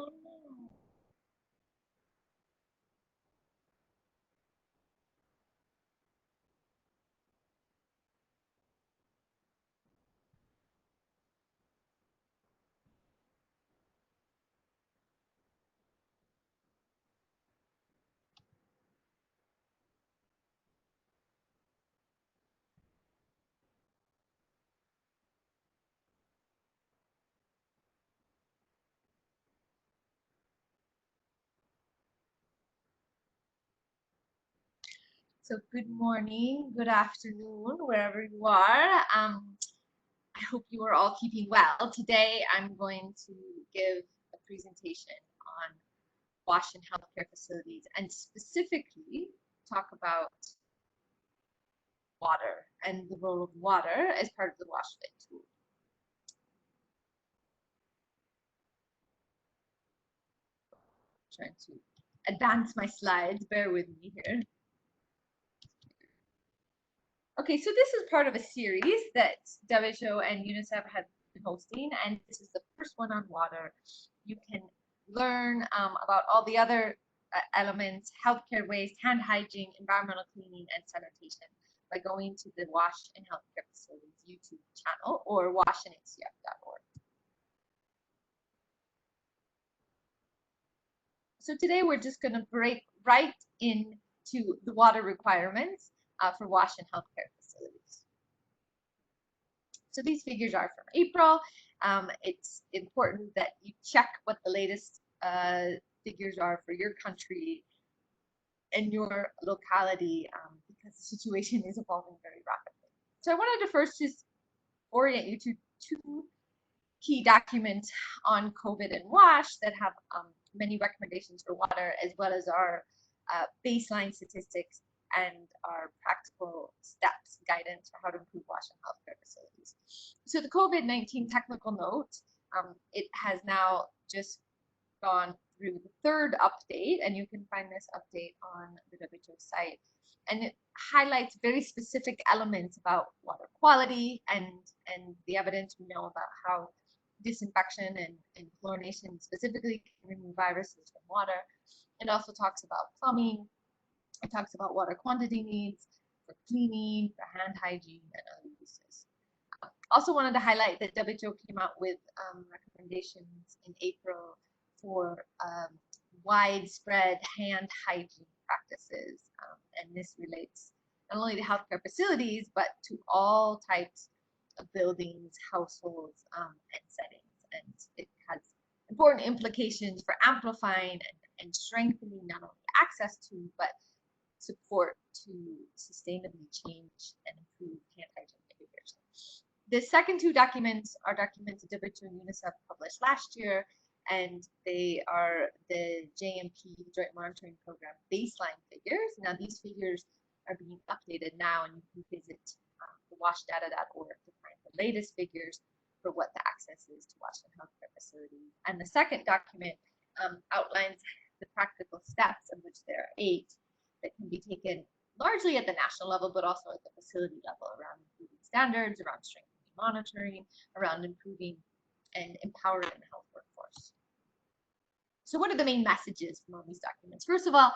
Oh no. So good morning, good afternoon, wherever you are. I hope you are all keeping well. Today I'm going to give a presentation on WASH in healthcare facilities and specifically talk about water and the role of water as part of the WASH Fit tool. Trying to advance my slides, bear with me here. Okay, so this is part of a series that WHO and UNICEF have been hosting, and this is the first one on water. You can learn about all the other elements, healthcare waste, hand hygiene, environmental cleaning, and sanitation by going to the WASH in Healthcare Facilities YouTube channel or washinhcf.org. So today we're just going to break right into the water requirements for WASH in healthcare facilities. So these figures are from April. It's important that you check what the latest figures are for your country and your locality because the situation is evolving very rapidly. So I wanted to first just orient you to two key documents on COVID and WASH that have many recommendations for water, as well as our baseline statistics and our practical steps guidance for how to improve WASH in healthcare facilities. So the COVID-19 technical note, it has now just gone through the third update, and you can find this update on the WHO site. And it highlights very specific elements about water quality and the evidence we know about how disinfection and chlorination specifically can remove viruses from water. It also talks about plumbing. It talks about water quantity needs for cleaning, for hand hygiene, and other uses. Also wanted to highlight that WHO came out with recommendations in April for widespread hand hygiene practices. And this relates not only to healthcare facilities, but to all types of buildings, households, and settings. And it has important implications for amplifying and strengthening not only access to, but support to sustainably change and improve hand hygiene behaviors. The second two documents are documents that WHO and UNICEF published last year, and they are the JMP Joint Monitoring Program baseline figures. Now these figures are being updated now, and you can visit the washdata.org to find the latest figures for what the access is to WASH in healthcare facilities. And the second document outlines the practical steps, of which there are 8, that can be taken largely at the national level, but also at the facility level around improving standards, around strengthening monitoring, around improving and empowering the health workforce. So what are the main messages from all these documents? First of all,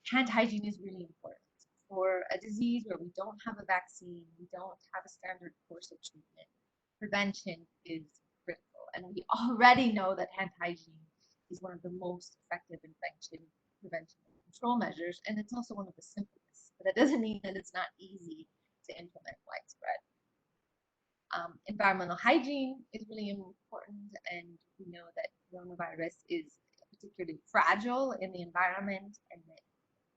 hand hygiene is really important. For a disease where we don't have a vaccine, we don't have a standard course of treatment, prevention is critical. And we already know that hand hygiene is one of the most effective infection prevention and control measures, and it's also one of the simplest. But that doesn't mean that it's not easy to implement widespread. Environmental hygiene is really important, and we know that coronavirus is particularly fragile in the environment, and that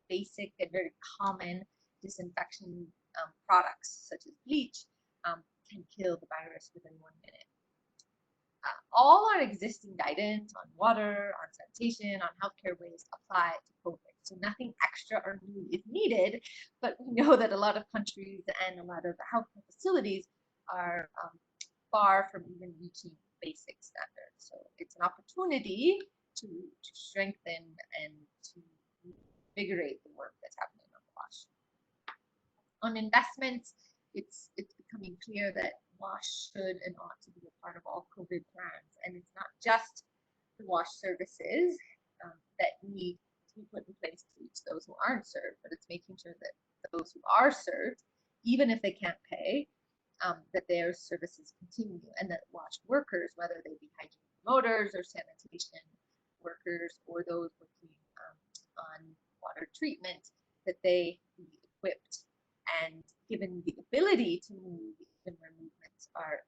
basic and very common disinfection products such as bleach can kill the virus within 1 minute. All our existing guidance on water, on sanitation, on healthcare waste apply to COVID. So nothing extra or new is needed, but we know that a lot of countries and a lot of healthcare facilities are far from even reaching basic standards. So it's an opportunity to strengthen and to invigorate the work that's happening on WASH. On investments, it's becoming clear that WASH should and ought to be a part of all COVID plans. And it's not just the wash services that need to be put in place to reach those who aren't served, but it's making sure that those who are served, even if they can't pay, that their services continue, and that wash workers, whether they be hygiene promoters or sanitation workers or those working on water treatment, that they be equipped and given the ability to move even where movements are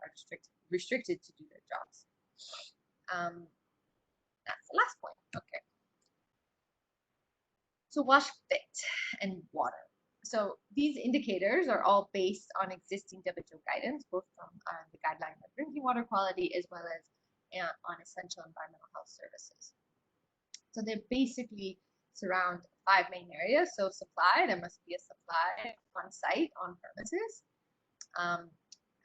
restricted to do their jobs. That's the last point. Okay. So wash fit and water. So these indicators are all based on existing WHO guidance, both from the guideline on drinking water quality as well as on essential environmental health services. So they basically surround 5 main areas. So supply, there must be a supply on site, on premises.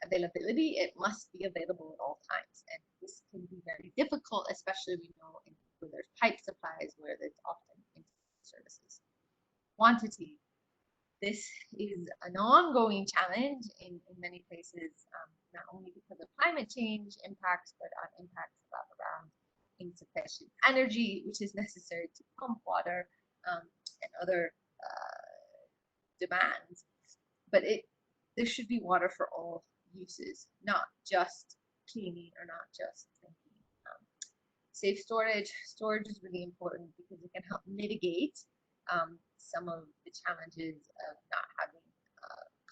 Availability, it must be available at all times. And this can be very difficult, especially we know where there's pipe supplies where there's often services. Quantity, this is an ongoing challenge in many places, not only because of climate change impacts, but on impacts around insufficient energy, which is necessary to pump water, and other demands. But there should be water for all uses, not just cleaning or not just drinking. Safe storage. Storage is really important because it can help mitigate some of the challenges of not having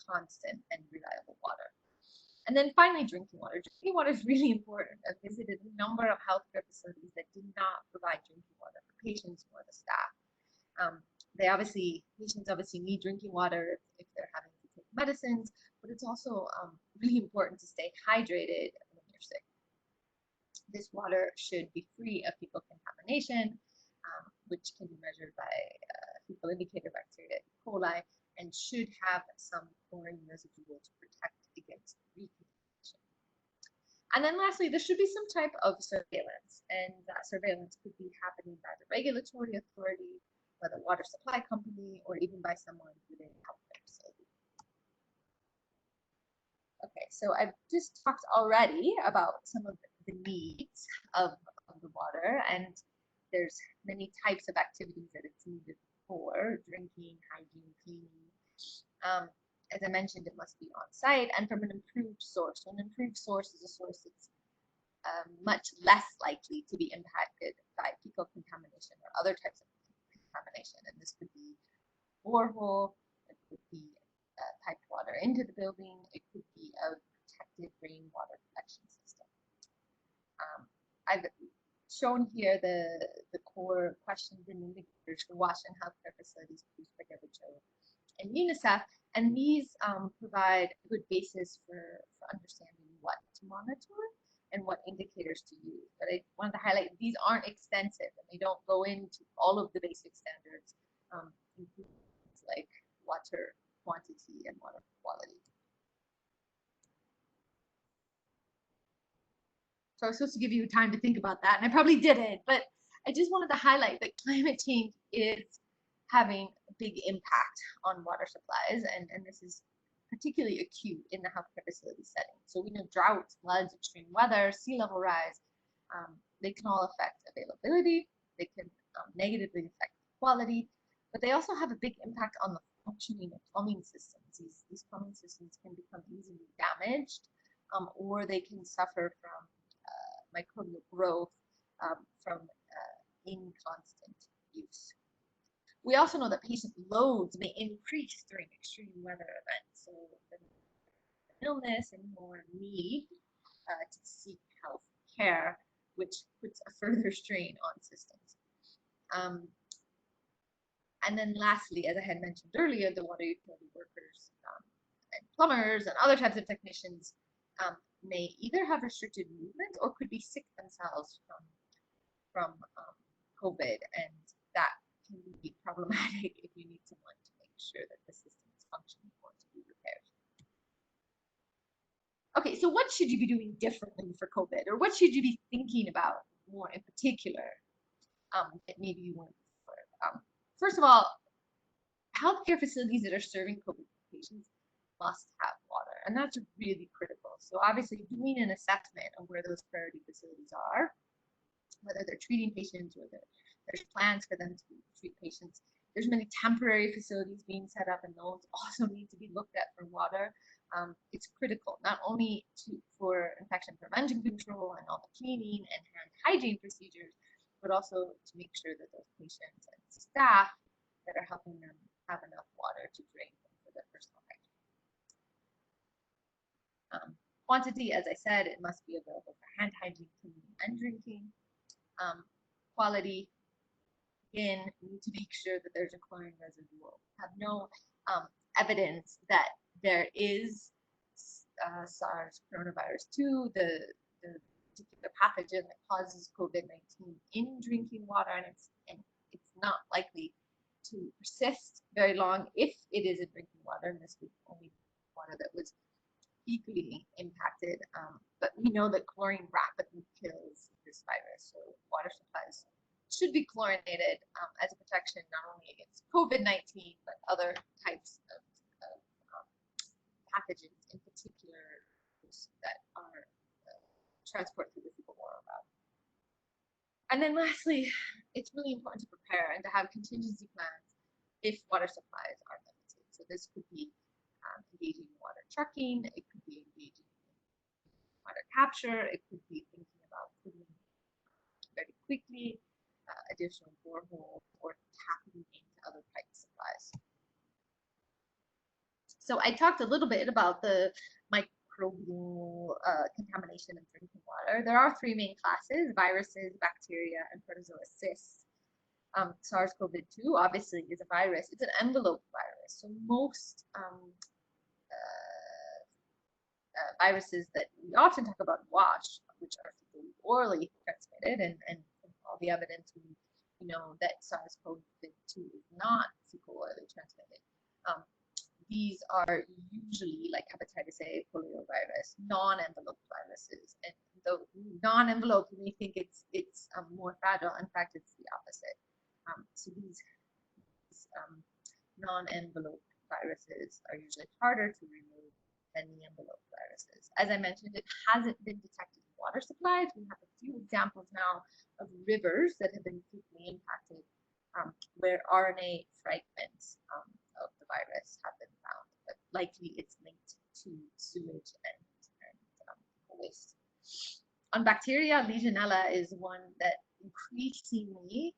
constant and reliable water. And then finally, drinking water. Drinking water is really important. I've visited a number of healthcare facilities that do not provide drinking water for patients or the staff. Patients obviously need drinking water if they're having to take medicines, but it's also really important to stay hydrated when you're sick. This water should be free of fecal contamination, which can be measured by fecal indicator bacteria E. coli, and should have some chlorine residual to protect against recontamination. And then lastly, there should be some type of surveillance, and that surveillance could be happening by the regulatory authority, by the water supply company, or even by someone within a healthcare facility. Okay, so I've just talked already about some of the needs of the water, and there's many types of activities that it's needed for: drinking, hygiene, cleaning. As I mentioned, it must be on site and from an improved source. So an improved source is a source that's much less likely to be impacted by fecal contamination or other types of contamination. And this could be borehole, it could be piped water into the building, it could be a protected rainwater collection system. I've shown here the core questions and indicators for wash and healthcare facilities produced by WHO and UNICEF, and these provide a good basis for understanding what to monitor and what indicators to use. But I wanted to highlight these aren't extensive and they don't go into all of the basic standards, including things like water quantity and water quality. So I was supposed to give you time to think about that, and I probably didn't, but I just wanted to highlight that climate change is having a big impact on water supplies, and this is particularly acute in the healthcare facility setting. So we know droughts, floods, extreme weather, sea level rise, they can all affect availability, they can negatively affect quality, but they also have a big impact on the functioning of plumbing systems. These plumbing systems can become easily damaged, or they can suffer from microbial growth from inconstant use. We also know that patient loads may increase during extreme weather events, so illness and more need to seek health care, which puts a further strain on systems. And then lastly, as I had mentioned earlier, the water utility workers and plumbers and other types of technicians may either have restricted movement or could be sick themselves from COVID, and that can be problematic if you need someone to make sure that the system is functioning or to be repaired. Okay, so what should you be doing differently for COVID, or what should you be thinking about more in particular that maybe you weren't before? First of all, healthcare facilities that are serving COVID patients must have water, and that's really critical. So obviously doing an assessment of where those priority facilities are whether they're treating patients or there's plans for them to treat patients. There's many temporary facilities being set up, and those also need to be looked at for water. It's critical not only for infection prevention control and all the cleaning and hand hygiene procedures, but also to make sure that those patients and staff that are helping them have enough water to drink for their personal hygiene. Quantity, as I said, it must be available for hand hygiene, cleaning, and drinking. Quality, again, we need to make sure that there's a chlorine residual. We have no evidence that there is SARS coronavirus 2, the particular pathogen that causes COVID-19 in drinking water, and it's not likely to persist very long if it is in drinking water, and this was only water that was equally impacted. But we know that chlorine rapidly kills this virus, so water supplies should be chlorinated as a protection not only against COVID-19 but other types of pathogens, in particular that are transported through the fecal-oral route. And then lastly, it's really important to prepare and to have contingency plans if water supplies are limited. So this could be engaging in water trucking, it could be engaging in water capture, it could be thinking about putting very quickly additional boreholes or tapping into other pipe supplies. So I talked a little bit about the microbial contamination of drinking water. There are three main classes: viruses, bacteria, and protozoa cysts. SARS-CoV-2 obviously is a virus. It's an enveloped virus. So most viruses that we often talk about WASH, which are orally transmitted, and all the evidence we know that SARS-CoV-2 is not fecal-orally transmitted. These are usually, like hepatitis A, poliovirus, non-enveloped viruses. And though non-enveloped, you may think it's more fragile. In fact, it's the opposite. So these non-enveloped viruses are usually harder to remove than the enveloped viruses. As I mentioned, it hasn't been detected in water supplies. We have a few examples now of rivers that have been deeply impacted where RNA fragments of the virus have been found, but likely it's linked to sewage and waste. On bacteria, Legionella is one that increasingly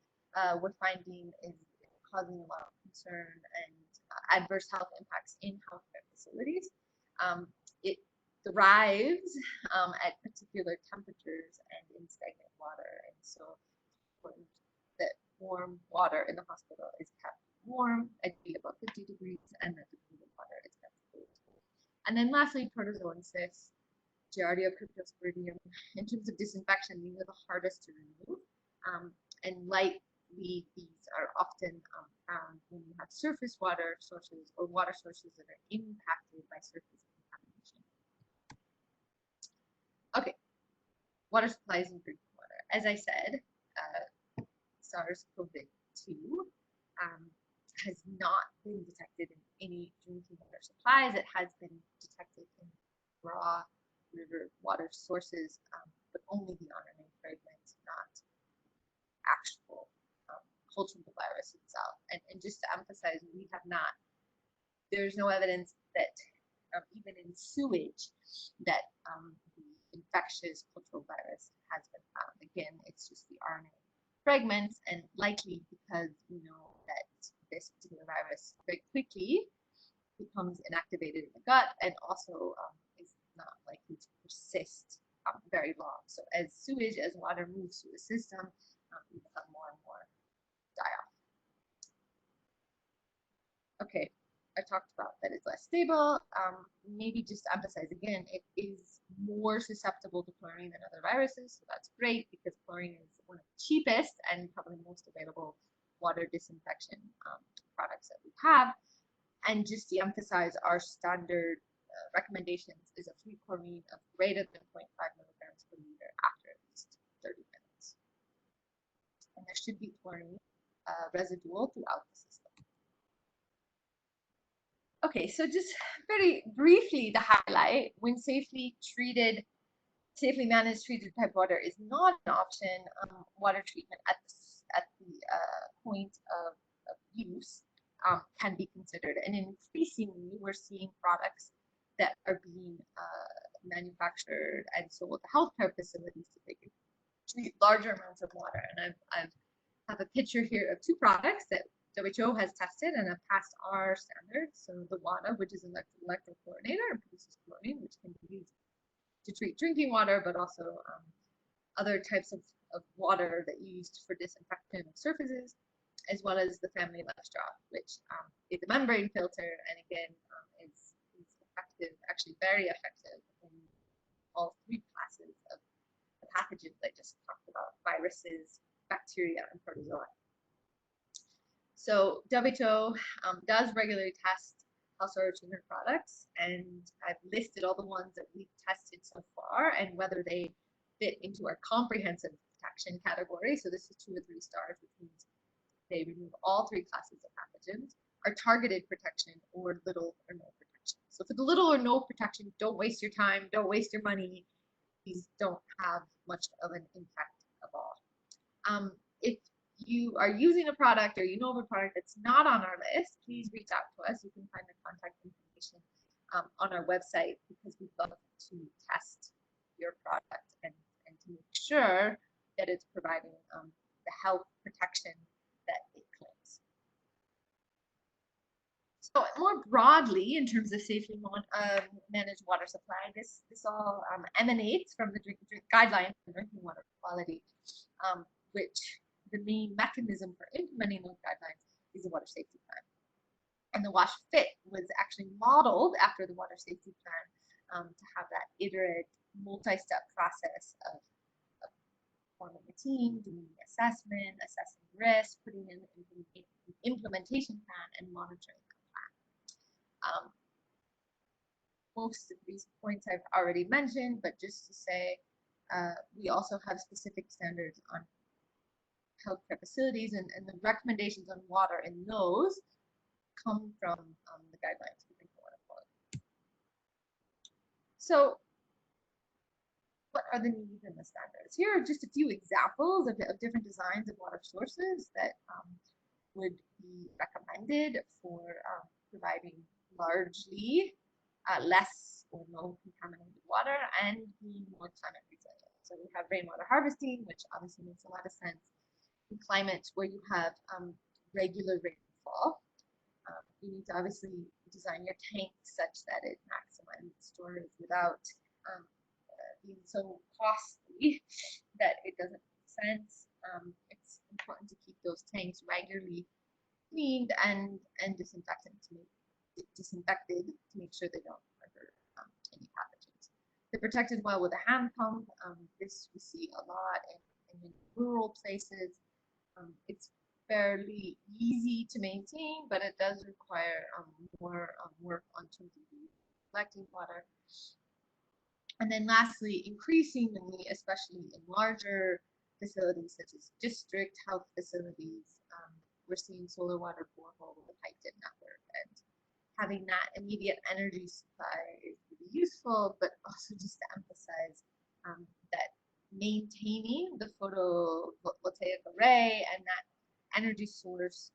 we're finding is causing a lot of concern and adverse health impacts in healthcare facilities. It thrives at particular temperatures and in stagnant water, and so important that warm water in the hospital is kept warm, ideally about 50 degrees, and that the cooling water is kept cool. And then lastly, protozoan cysts, Giardia, Cryptosporidium. In terms of disinfection, these are the hardest to remove, and likely these are often found when you have surface water sources or water sources that are impacted by surface contamination. Okay, water supplies and drinking water. As I said, SARS-CoV-2 has not been detected in any drinking water supplies. It has been detected in raw river water sources, but only the RNA fragments, not actual culture of the virus itself. And just to emphasize, we have not, there's no evidence that even in sewage that the infectious cultural virus has been found. Again, it's just the RNA fragments, and likely because we know that this particular virus very quickly becomes inactivated in the gut and also is not likely to persist very long. So as sewage, as water moves through the system, we become more and more die off. Okay, I talked about that it's less stable. Maybe just to emphasize again, it is more susceptible to chlorine than other viruses, so that's great because chlorine is one of the cheapest and probably most available water disinfection products that we have. And just to emphasize, our standard recommendations is a free chlorine of greater than 0.5 milligrams per liter after at least 30 minutes. And there should be chlorine residual throughout the system. Okay, so just very briefly to highlight, when safely treated Safely managed treated pipewater is not an option. Water treatment at the point of use can be considered. And increasingly, we're seeing products that are being manufactured and sold to healthcare facilities so they can treat larger amounts of water. And I have a picture here of two products that WHO has tested and have passed our standards. So the WADA, which is an electrochlorinator and produces chlorine, which can be used to treat drinking water, but also other types of water that you use for disinfection of surfaces, as well as the family life straw, which is a membrane filter and again is effective, actually very effective in all three classes of the pathogens I just talked about: viruses, bacteria, and protozoa. So WHO does regularly test household treatment products, and I've listed all the ones that we've tested so far and whether they fit into our comprehensive protection category. So this is 2 or 3 stars, which means they remove all 3 classes of pathogens, our targeted protection, or little or no protection. So for the little or no protection, don't waste your time, don't waste your money. These don't have much of an impact at all. If you are using a product or you know of a product that's not on our list, please reach out to us. You can find the contact information on our website, because we'd love to test your product and to make sure that it's providing the health protection that it claims. So more broadly, in terms of safely managed water supply, this all emanates from the guidelines for drinking water quality, which the main mechanism for implementing those guidelines is the water safety plan. And the WASH Fit was actually modeled after the water safety plan to have that iterative, multi-step process of forming a team, doing the assessment, assessing risk, putting in an implementation plan, and monitoring the plan. Most of these points I've already mentioned, but just to say, we also have specific standards on healthcare facilities, and the recommendations on water in those come from the guidelines for drinking water quality. So what are the needs and the standards? Here are just a few examples of different designs of water sources that would be recommended for providing largely less or no contaminated water and being more climate resilient. So we have rainwater harvesting, which obviously makes a lot of sense in climates where you have regular rainfall. You need to obviously design your tank such that it maximizes storage without being so costly that it doesn't make sense. It's important to keep those tanks regularly cleaned and disinfected to make sure they don't harbor any pathogens. They're protected well with a hand pump. This we see a lot in rural places. It's fairly easy to maintain, but it does require more work on terms of collecting water. And then lastly, increasingly, especially in larger facilities such as district health facilities, we're seeing solar water borehole with a piped-in network, and having that immediate energy supply is really useful, but also just to emphasize that maintaining the photovoltaic array and that energy source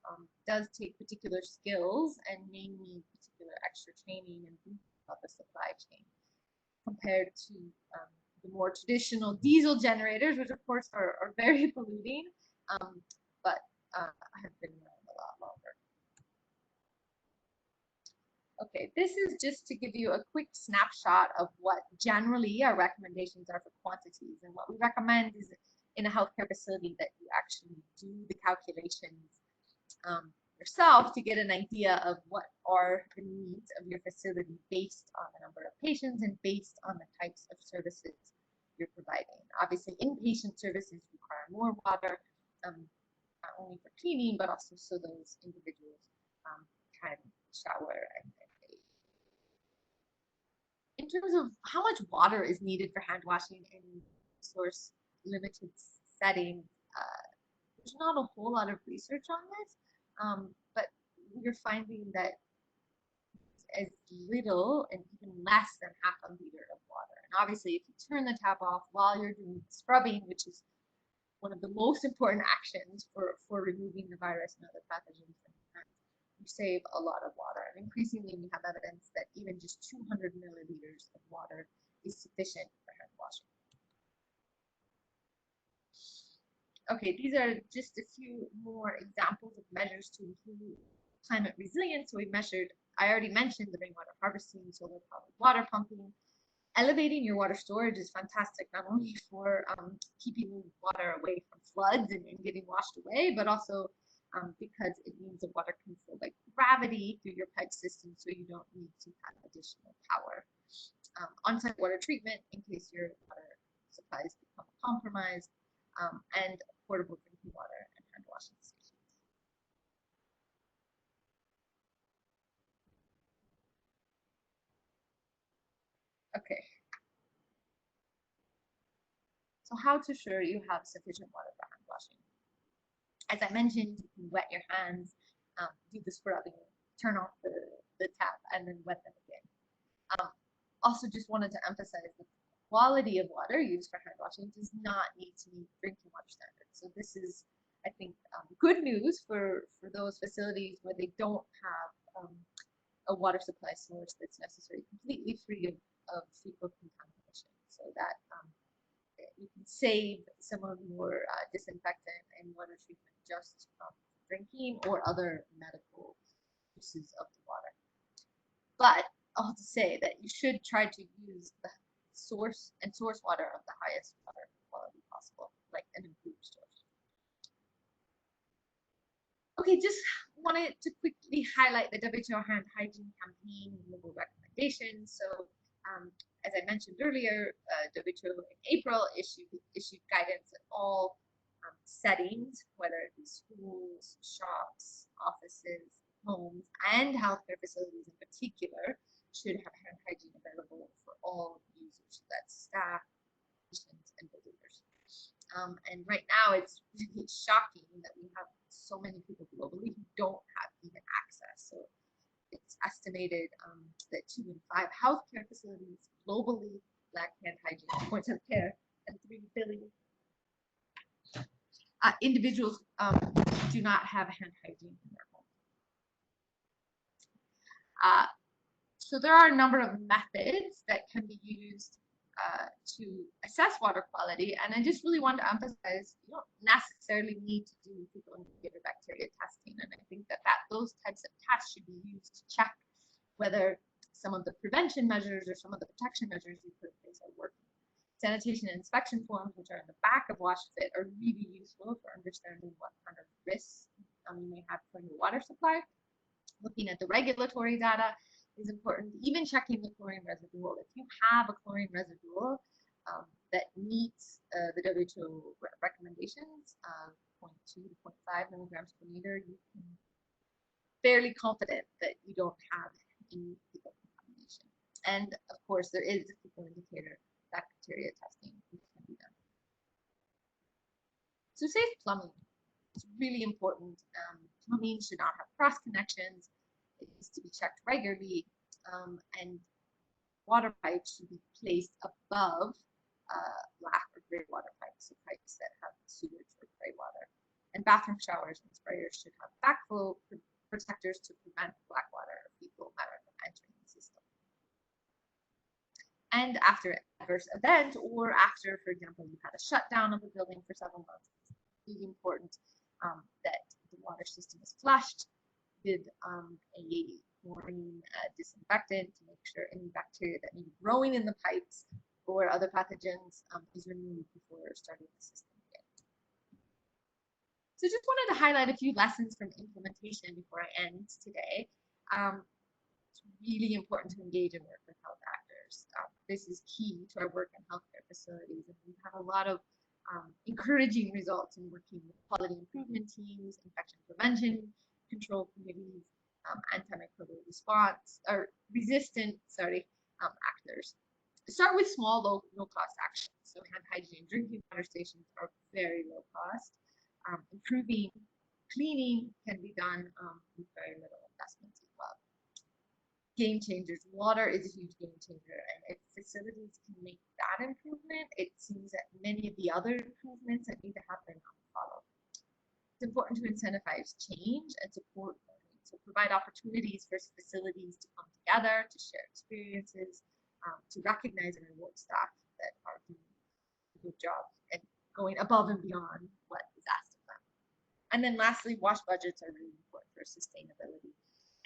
does take particular skills and may need particular extra training and about the supply chain compared to the more traditional diesel generators, which of course are very polluting, but have been around a lot longer. Okay, this is just to give you a quick snapshot of what generally our recommendations are for quantities. And what we recommend is in a healthcare facility that you actually do the calculations yourself to get an idea of what are the needs of your facility based on the number of patients and based on the types of services you're providing. Obviously, inpatient services require more water, not only for cleaning, but also so those individuals can shower and bathe. In terms of how much water is needed for hand washing in source limited settings, there's not a whole lot of research on this, but we're finding that as little and even less than half a liter of water. And obviously, if you turn the tap off while you're doing scrubbing, which is one of the most important actions for removing the virus and other pathogens from your hands, you save a lot of water. And increasingly, we have evidence that even just 200 milliliters of water is sufficient for hand washing. Okay, these are just a few more examples of measures to improve climate resilience. So we measured, I already mentioned the rainwater harvesting, solar powered water pumping. Elevating your water storage is fantastic, not only for keeping water away from floods and getting washed away, but also because it means the water can flow like gravity through your pipe system, so you don't need to have additional power. On-site water treatment in case your water supplies become compromised, and portable drinking water and hand washing stations. Okay. So how to ensure you have sufficient water for hand washing? As I mentioned, you can wet your hands, do the scrubbing, turn off the tap, and then wet them again. Also, just wanted to emphasize that the quality of water used for hand washing does not need to meet drinking water standards. So this is, I think, good news for those facilities where they don't have a water supply source that's necessarily completely free of fecal contamination, so that you can save some of your disinfectant and water treatment just from drinking or other medical uses of the water. But I'll have to say that you should try to use the source water of the highest water quality possible, like an improved source. Okay, just wanted to quickly highlight the WHO hand hygiene campaign and global recommendations. So as I mentioned earlier, WHO in April issued guidance in all settings, whether it be schools, shops, offices, homes, and healthcare facilities in particular, should have hand hygiene available for all users. So that's staff, patients, and visitors. And right now, it's really shocking that we have so many people globally who don't have even access. So it's estimated that 2 in 5 healthcare facilities globally lack hand hygiene points of care, and 3 billion individuals do not have hand hygiene in their home. So there are a number of methods that can be used to assess water quality, and I just really want to emphasize you don't necessarily need to do fecal indicator bacteria testing, and I think that those types of tests should be used to check whether some of the prevention measures or some of the protection measures you put in place are working. Sanitation and inspection forms, which are in the back of WashFit, are really useful for understanding what kind of risks you may have from your water supply. Looking at the regulatory data is important. Even checking the chlorine residual. If you have a chlorine residual that meets the WHO recommendations of 0.2 to 0.5 milligrams per liter, you can be fairly confident that you don't have any fecal contamination. And of course, there is a fecal indicator bacteria testing which can be done. So safe plumbing is really important. Plumbing should not have cross connections. It needs to be checked regularly, and water pipes should be placed above black or gray water pipes, so pipes that have sewage or gray water. And bathroom showers and sprayers should have backflow protectors to prevent black water or fecal matter from entering the system. And after an adverse event, or after, for example, you had a shutdown of the building for several months, it's really important that the water system is flushed with a chlorine disinfectant to make sure any bacteria that may be growing in the pipes or other pathogens is removed before starting the system again. So just wanted to highlight a few lessons from implementation before I end today. It's really important to engage and work with health actors. This is key to our work in healthcare facilities, and we've had a lot of encouraging results in working with quality improvement teams, infection prevention control committees, antimicrobial response or resistant actors. Start with small, low cost actions. So hand hygiene, drinking water stations are very low cost. Cleaning can be done with very little investments as well. game changers. Water is a huge game changer, and if facilities can make that improvement, it seems that many of the other improvements that need to happen follow. It's important to incentivize change and support learning. So provide opportunities for facilities to come together, to share experiences, to recognize and reward staff that are doing a good job and going above and beyond what is asked of them. And then lastly, wash budgets are really important for sustainability.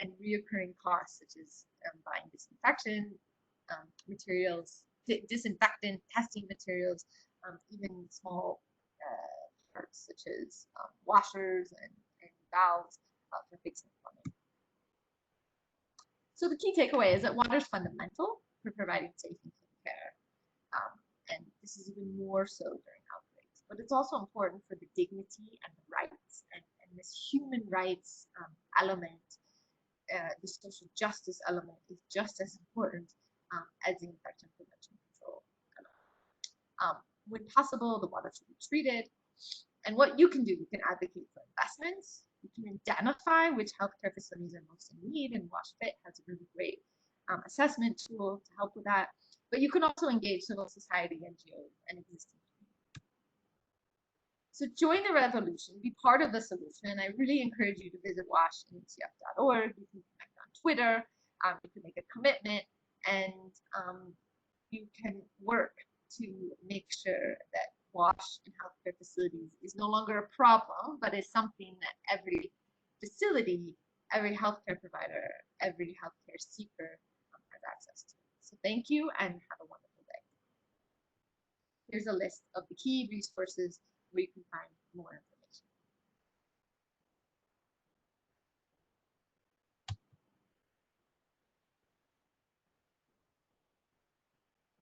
And reoccurring costs such as buying disinfection materials, disinfectant testing materials, even small parts such as washers and valves for fixing plumbing. So the key takeaway is that water is fundamental for providing safe and clean care. And this is even more so during outbreaks. But it's also important for the dignity and the rights and this human rights element. The social justice element is just as important as the infection prevention control. When possible, the water should be treated. And what you can do, you can advocate for investments. You can identify which healthcare facilities are most in need, and WashFit has a really great assessment tool to help with that. But you can also engage civil society, NGOs, and existing communities. So join the revolution, be part of the solution. I really encourage you to visit washinhcf.org. You can connect on Twitter, you can make a commitment, and you can work to make sure that WASH in healthcare facilities is no longer a problem, but is something that every facility, every healthcare provider, every healthcare seeker has access to. So thank you and have a wonderful day. Here's a list of the key resources where you can find more information.